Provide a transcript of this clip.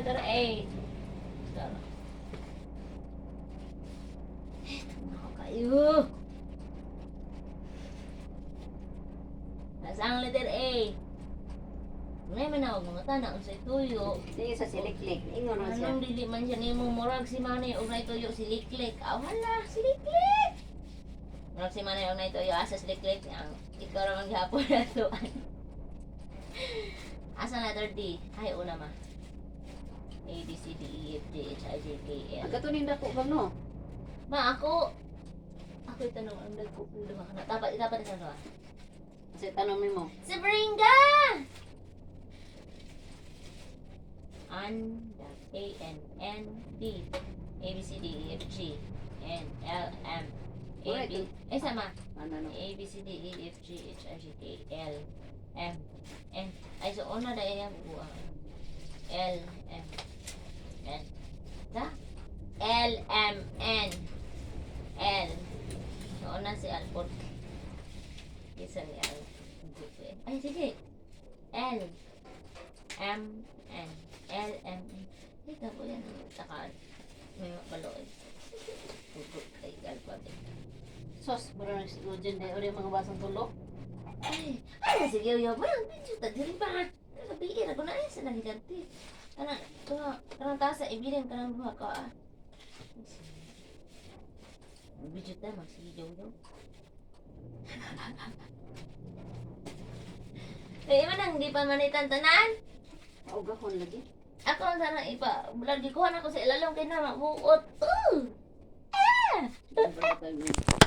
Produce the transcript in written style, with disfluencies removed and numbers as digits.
letter A. Tara. Ako kayo. Nasa ang letter A. May manawag mga tanang sa tuyo. Di sa siliklik. Ingon mo siya. Anong dili man siya nimo murag si Manay og nay tuyo si Liklik. Aw hala, si Liklik. Murag si Manay og nay tuyo asa si Liklik ang ikaw ra man gihapon nato. Asa letter D? Ay una ma. A B C D E F G H I J K L. Ang katunin dako ba no? Ma ako itanong ang dagko duha kana. Dapat na sa duha. Kasi tanong mo. Si Bringa! A N N D A B C D E F G N L M A B ay sama Ano no? A B C D E F G H I J K L M N ay so una dahil yung buwan L M N da L M N L so una si Albert isa ni Al ay sige L M N L M N ikaw po yan saka may mapalood tutok kay alphabet Sos, bro na siguro dyan dahil ulit mga basang tulog. ay ay sige yo parang video ta diri pa sabihin ako na ay sa nahiganti kanang tasa ibirin kanang buha ka video ta magsigaw daw eh man hindi pa manitan tanan Maugahon lagi. ako ang sana ipa lagi ko na ko sa ilalong kay na mabuot Ano ba tayo?